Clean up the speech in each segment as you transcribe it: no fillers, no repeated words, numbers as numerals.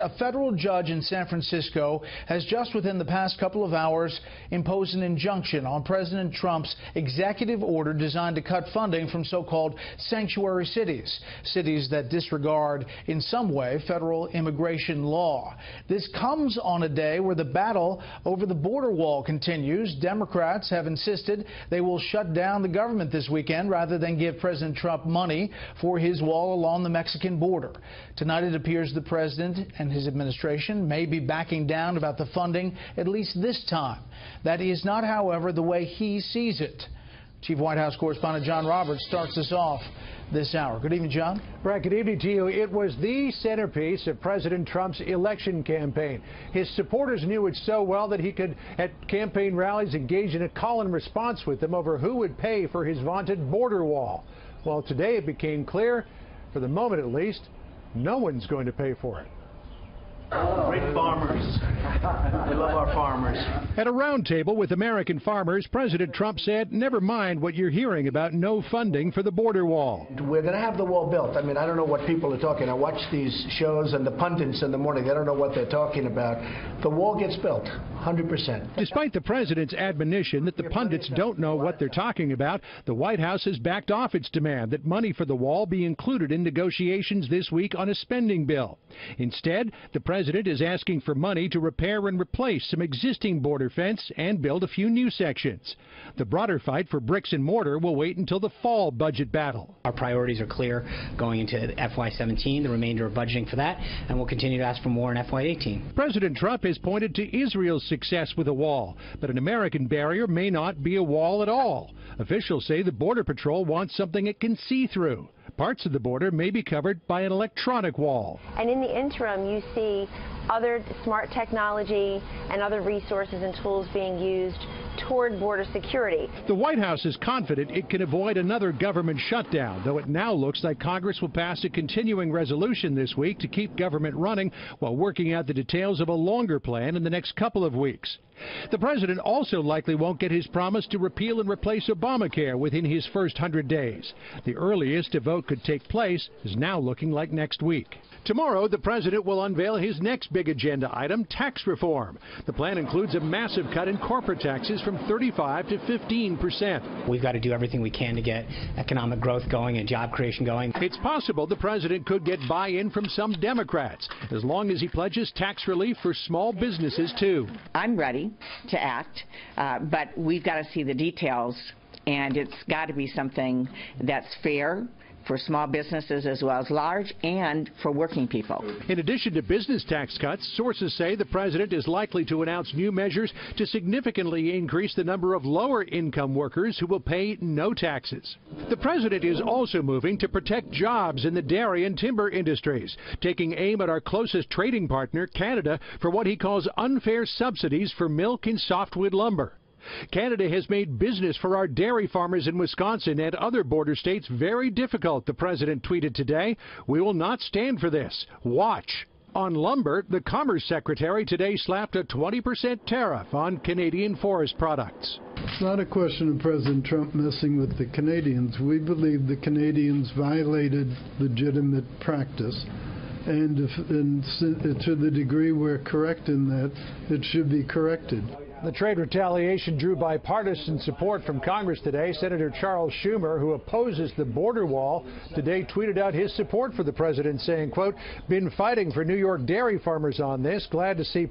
a federal judge in San Francisco has just within the past couple of hours imposed an injunction on President Trump's executive order designed to cut funding from so-called sanctuary cities, cities that disregard in some way federal immigration law. This comes on a day where the battle over the border wall continues. Democrats have insisted they will shut down the government this weekend rather than give President Trump money for his wall along the Mexican border. Tonight it appears the president and his administration may be backing down about the funding, at least this time. That is not, however, the way he sees it. Chief White House correspondent John Roberts starts us off this hour. Good evening, John. Right, good evening to you. It was the centerpiece of President Trump's election campaign. His supporters knew it so well that he could, at campaign rallies, engage in a call and response with them over who would pay for his vaunted border wall. Well, today it became clear, for the moment at least, no one's going to pay for it. Great farmers. I love our farmers. At a roundtable with American farmers, President Trump said, never mind what you're hearing about no funding for the border wall. We're going to have the wall built. I mean, I don't know what people are talking. I watch these shows and the pundits in the morning. They don't know what they're talking about. The wall gets built, 100%. Despite the president's admonition that the pundits don't know what they're talking about, the White House has backed off its demand that money for the wall be included in negotiations this week on a spending bill. Instead, the president is asking for money to repair and replace some existing border fence and build a few new sections. The broader fight for bricks and mortar will wait until the fall budget battle. Our priorities are clear going into FY17, the remainder of budgeting for that, and we'll continue to ask for more in FY18. President Trump has pointed to Israel's success with a wall, but an American barrier may not be a wall at all. Officials say the Border Patrol wants something it can see through. Parts of the border may be covered by an electronic wall. And in the interim, you see other smart technology and other resources and tools being used toward border security. The White House is confident it can avoid another government shutdown, though it now looks like Congress will pass a continuing resolution this week to keep government running while working out the details of a longer plan in the next couple of weeks. The president also likely won't get his promise to repeal and replace Obamacare within his first 100 days. The earliest a vote could take place is now looking like next week. Tomorrow, the president will unveil his next big agenda item, tax reform. The plan includes a massive cut in corporate taxes from 35% to 15%. We've got to do everything we can to get economic growth going and job creation going. It's possible the president could get buy-in from some Democrats, as long as he pledges tax relief for small businesses, too. I'm ready to act, but we've got to see the details, and it's got to be something that's fair for small businesses as well as large, and for working people. In addition to business tax cuts, sources say the president is likely to announce new measures to significantly increase the number of lower-income workers who will pay no taxes. The president is also moving to protect jobs in the dairy and timber industries, taking aim at our closest trading partner, Canada, for what he calls unfair subsidies for milk and softwood lumber. Canada has made business for our dairy farmers in Wisconsin and other border states very difficult, the president tweeted today. We will not stand for this. Watch. On lumber, the Commerce Secretary today slapped a 20% tariff on Canadian forest products. It's not a question of President Trump messing with the Canadians. We believe the Canadians violated legitimate practice. And to the degree we're correct in that, it should be corrected. The trade retaliation drew bipartisan support from Congress today. Senator Charles Schumer, who opposes the border wall, today tweeted out his support for the president, saying, quote, been fighting for New York dairy farmers on this. Glad to see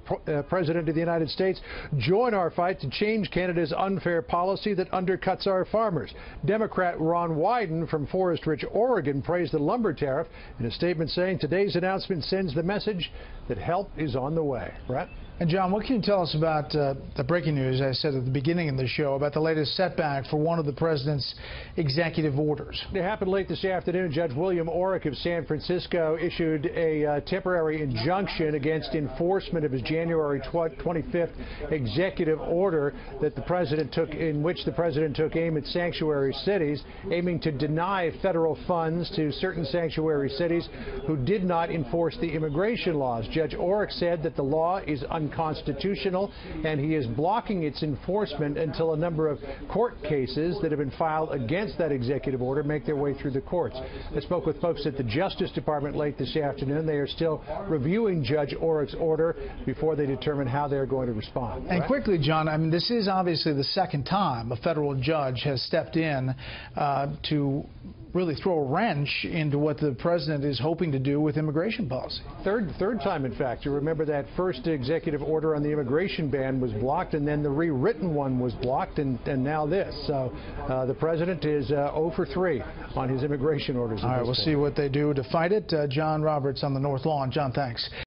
President of the United States join our fight to change Canada's unfair policy that undercuts our farmers. Democrat Ron Wyden from forest-rich Oregon praised the lumber tariff in a statement saying today's announcement sends the message that help is on the way. Brett? And John, what can you tell us about the breaking news, I said at the beginning of the show, about the latest setback for one of the president's executive orders? It happened late this afternoon. Judge William Orrick of San Francisco issued a temporary injunction against enforcement of his January 25th executive order that the president took, in which the president took aim at sanctuary cities, aiming to deny federal funds to certain sanctuary cities who did not enforce the immigration laws. Judge Orrick said that the law is unconstitutional, and he is blocking its enforcement until a number of court cases that have been filed against that executive order make their way through the courts. I spoke with folks at the Justice Department late this afternoon. They are still reviewing Judge Oreck's order before they determine how they're going to respond. And quickly, John, I mean, this is obviously the second time a federal judge has stepped in to really throw a wrench into what the president is hoping to do with immigration policy. Third time, in fact. You remember that first executive order on the immigration ban was blocked, and then the rewritten one was blocked, and now this. So the president is 0 for 3 on his immigration orders. All right, we'll see what they do to fight it. John Roberts on the North Lawn. John, thanks.